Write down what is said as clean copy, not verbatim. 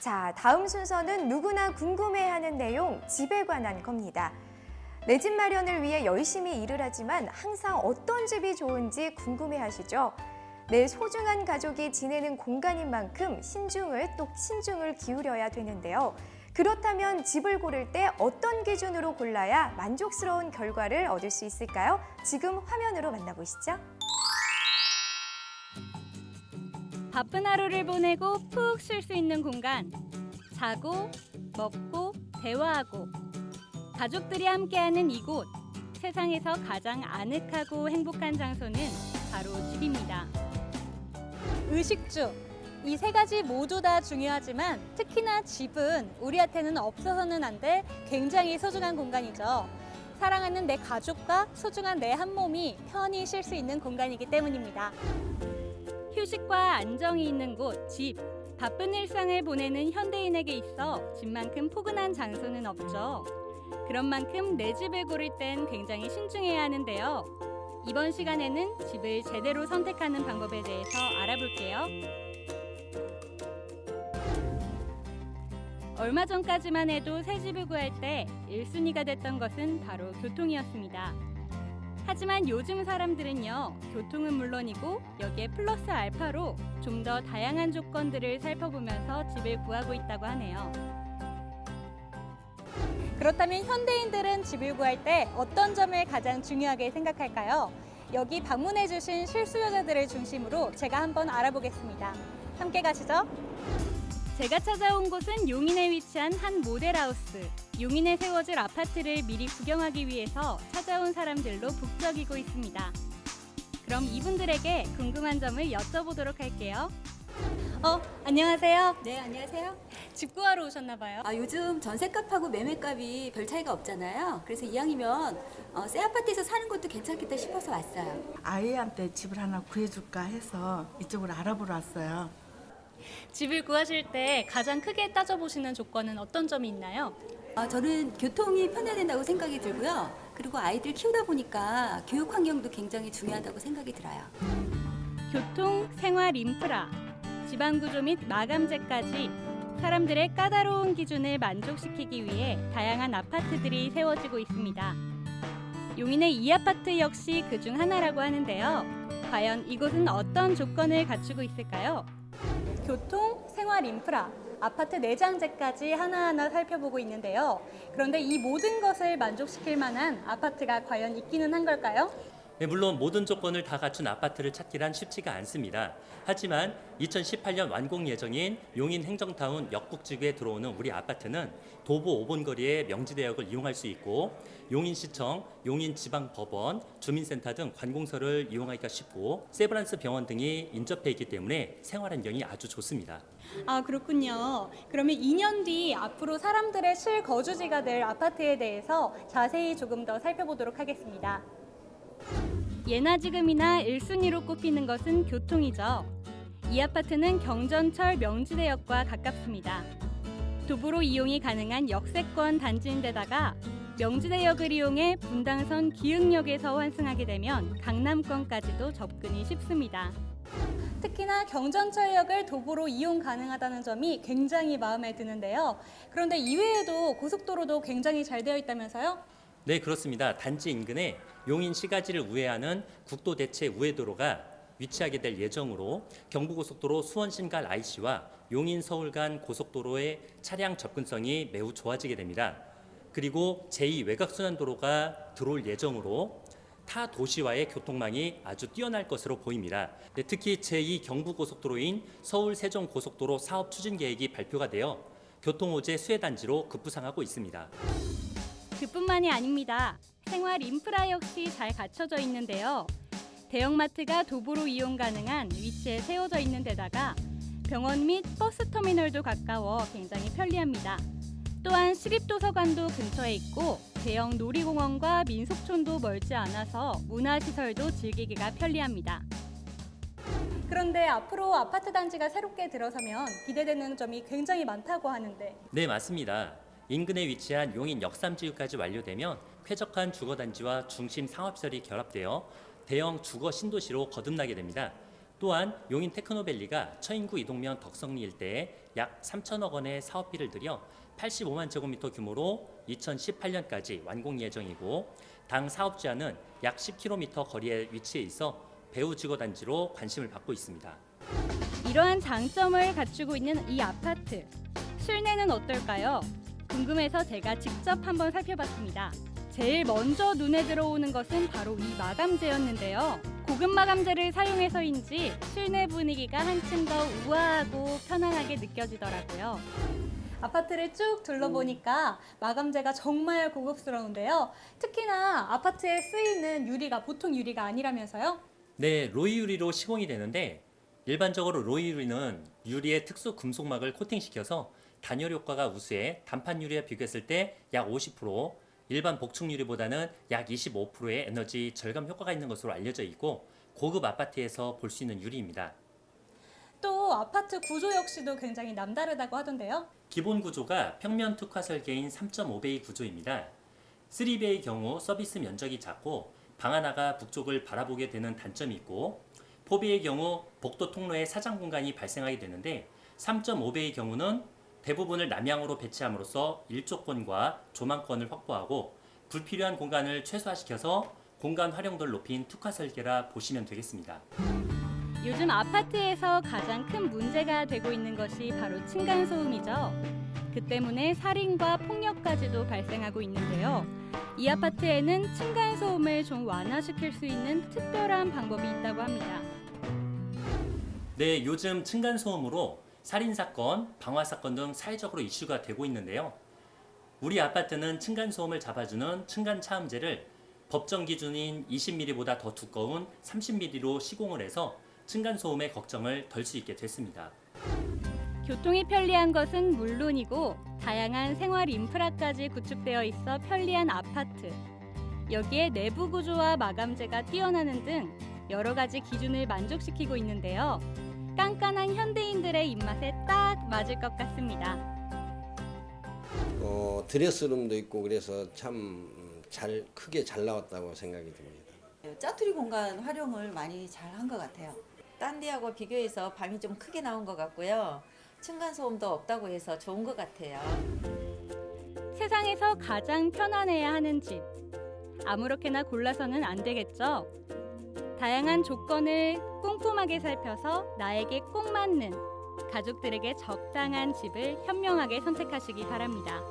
자, 다음 순서는 누구나 궁금해하는 내용, 집에 관한 겁니다. 내 집 마련을 위해 열심히 일을 하지만 항상 어떤 집이 좋은지 궁금해하시죠? 내 소중한 가족이 지내는 공간인 만큼 신중을 기울여야 되는데요. 그렇다면 집을 고를 때 어떤 기준으로 골라야 만족스러운 결과를 얻을 수 있을까요? 지금 화면으로 만나보시죠. 바쁜 하루를 보내고 푹 쉴 수 있는 공간. 자고, 먹고, 대화하고. 가족들이 함께하는 이곳. 세상에서 가장 아늑하고 행복한 장소는 바로 집입니다. 의식주. 이 세 가지 모두 다 중요하지만 특히나 집은 우리한테는 없어서는 안 될 굉장히 소중한 공간이죠. 사랑하는 내 가족과 소중한 내 한 몸이 편히 쉴 수 있는 공간이기 때문입니다. 휴식과 안정이 있는 곳, 집. 바쁜 일상을 보내는 현대인에게 있어 집만큼 포근한 장소는 없죠. 그런 만큼 내 집을 고를 땐 굉장히 신중해야 하는데요. 이번 시간에는 집을 제대로 선택하는 방법에 대해서 알아볼게요. 얼마 전까지만 해도 새 집을 구할 때 1순위가 됐던 것은 바로 교통이었습니다. 하지만 요즘 사람들은요, 교통은 물론이고 여기에 플러스 알파로 좀 더 다양한 조건들을 살펴보면서 집을 구하고 있다고 하네요. 그렇다면 현대인들은 집을 구할 때 어떤 점을 가장 중요하게 생각할까요? 여기 방문해주신 실수요자들을 중심으로 제가 한번 알아보겠습니다. 함께 가시죠. 제가 찾아온 곳은 용인에 위치한 한 모델하우스. 용인에 세워질 아파트를 미리 구경하기 위해서 찾아온 사람들로 북적이고 있습니다. 그럼 이분들에게 궁금한 점을 여쭤보도록 할게요. 안녕하세요. 네, 안녕하세요. 집 구하러 오셨나 봐요. 요즘 전셋값하고 매매값이 별 차이가 없잖아요. 그래서 이왕이면 새 아파트에서 사는 것도 괜찮겠다 싶어서 왔어요. 아이한테 집을 하나 구해줄까 해서 이쪽으로 알아보러 왔어요. 집을 구하실 때 가장 크게 따져보시는 조건은 어떤 점이 있나요? 저는 교통이 편해야 된다고 생각이 들고요. 그리고 아이들 키우다 보니까 교육 환경도 굉장히 중요하다고 생각이 들어요. 교통, 생활 인프라, 지방 구조 및 마감재까지 사람들의 까다로운 기준을 만족시키기 위해 다양한 아파트들이 세워지고 있습니다. 용인의 이 아파트 역시 그중 하나라고 하는데요. 과연 이곳은 어떤 조건을 갖추고 있을까요? 교통, 생활 인프라, 아파트 내장재까지 하나하나 살펴보고 있는데요. 그런데 이 모든 것을 만족시킬 만한 아파트가 과연 있기는 한 걸까요? 네, 물론 모든 조건을 다 갖춘 아파트를 찾기란 쉽지가 않습니다. 하지만 2018년 완공 예정인 용인 행정타운 역북지구에 들어오는 우리 아파트는 도보 5분 거리의 명지대역을 이용할 수 있고 용인시청, 용인지방법원, 주민센터 등 관공서를 이용하기가 쉽고 세브란스 병원 등이 인접해 있기 때문에 생활 환경이 아주 좋습니다. 그렇군요. 그러면 2년 뒤 앞으로 사람들의 실거주지가 될 아파트에 대해서 자세히 조금 더 살펴보도록 하겠습니다. 예나 지금이나 1순위로 꼽히는 것은 교통이죠. 이 아파트는 경전철 명지대역과 가깝습니다. 도보로 이용이 가능한 역세권 단지인데다가 명지대역을 이용해 분당선 기흥역에서 환승하게 되면 강남권까지도 접근이 쉽습니다. 특히나 경전철역을 도보로 이용 가능하다는 점이 굉장히 마음에 드는데요. 그런데 이외에도 고속도로도 굉장히 잘 되어 있다면서요? 네, 그렇습니다. 단지 인근에 용인 시가지를 우회하는 국도 대체 우회도로가 위치하게 될 예정으로 경부고속도로 수원신갈 IC와 용인 서울 간 고속도로의 차량 접근성이 매우 좋아지게 됩니다. 그리고 제2 외곽순환도로가 들어올 예정으로 타 도시와의 교통망이 아주 뛰어날 것으로 보입니다. 네, 특히 제2 경부고속도로인 서울 세종고속도로 사업 추진 계획이 발표가 되어 교통호재 수혜단지로 급부상하고 있습니다. 그뿐만이 아닙니다. 생활 인프라 역시 잘 갖춰져 있는데요. 대형마트가 도보로 이용 가능한 위치에 세워져 있는 데다가 병원 및 버스 터미널도 가까워 굉장히 편리합니다. 또한 시립도서관도 근처에 있고 대형 놀이공원과 민속촌도 멀지 않아서 문화시설도 즐기기가 편리합니다. 그런데 앞으로 아파트 단지가 새롭게 들어서면 기대되는 점이 굉장히 많다고 하는데. 네, 맞습니다. 인근에 위치한 용인 역삼지구까지 완료되면 쾌적한 주거단지와 중심 상업시설이 결합되어 대형 주거 신도시로 거듭나게 됩니다. 또한 용인 테크노밸리가 처인구 이동면 덕성리 일대에 약 3천억 원의 사업비를 들여 85만 제곱미터 규모로 2018년까지 완공 예정이고 당 사업지와는 약 10km 거리에 위치해 있어 배우지구단지로 관심을 받고 있습니다. 이러한 장점을 갖추고 있는 이 아파트. 실내는 어떨까요? 궁금해서 제가 직접 한번 살펴봤습니다. 제일 먼저 눈에 들어오는 것은 바로 이 마감재였는데요. 고급 마감재를 사용해서인지 실내 분위기가 한층 더 우아하고 편안하게 느껴지더라고요. 아파트를 쭉 둘러보니까 마감재가 정말 고급스러운데요. 특히나 아파트에 쓰이는 유리가 보통 유리가 아니라면서요? 네, 로이 유리로 시공이 되는데 일반적으로 로이 유리는 유리에 특수 금속막을 코팅시켜서 단열 효과가 우수해 단판 유리와 비교했을 때 약 50%, 일반 복층 유리보다는 약 25%의 에너지 절감 효과가 있는 것으로 알려져 있고 고급 아파트에서 볼 수 있는 유리입니다. 또 아파트 구조 역시도 굉장히 남다르다고 하던데요. 기본 구조가 평면 특화 설계인 3.5베이 구조입니다. 3베이의 경우 서비스 면적이 작고 방 하나가 북쪽을 바라보게 되는 단점이 있고 4베이의 경우 복도 통로에 사장 공간이 발생하게 되는데 3.5베이의 경우는 대부분을 남향으로 배치함으로써 일조권과 조망권을 확보하고 불필요한 공간을 최소화시켜서 공간 활용도를 높인 특화 설계라 보시면 되겠습니다. 요즘 아파트에서 가장 큰 문제가 되고 있는 것이 바로 층간소음이죠. 그 때문에 살인과 폭력까지도 발생하고 있는데요. 이 아파트에는 층간소음을 좀 완화시킬 수 있는 특별한 방법이 있다고 합니다. 네, 요즘 층간소음으로 살인사건, 방화사건 등 사회적으로 이슈가 되고 있는데요. 우리 아파트는 층간소음을 잡아주는 층간차음제를 법정 기준인 20mm보다 더 두꺼운 30mm로 시공을 해서 층간소음의 걱정을 덜 수 있게 됐습니다. 교통이 편리한 것은 물론이고 다양한 생활 인프라까지 구축되어 있어 편리한 아파트. 여기에 내부 구조와 마감재가 뛰어나는 등 여러 가지 기준을 만족시키고 있는데요. 깐깐한 현대인들의 입맛에 딱 맞을 것 같습니다. 드레스룸도 있고 그래서 참 크게 잘 나왔다고 생각이 듭니다. 짜투리 공간 활용을 많이 잘 한 것 같아요. 딴 데하고 비교해서 방이 좀 크게 나온 것 같고요. 층간소음도 없다고 해서 좋은 것 같아요. 세상에서 가장 편안해야 하는 집. 아무렇게나 골라서는 안 되겠죠? 다양한 조건을 꼼꼼하게 살펴서 나에게 꼭 맞는 가족들에게 적당한 집을 현명하게 선택하시기 바랍니다.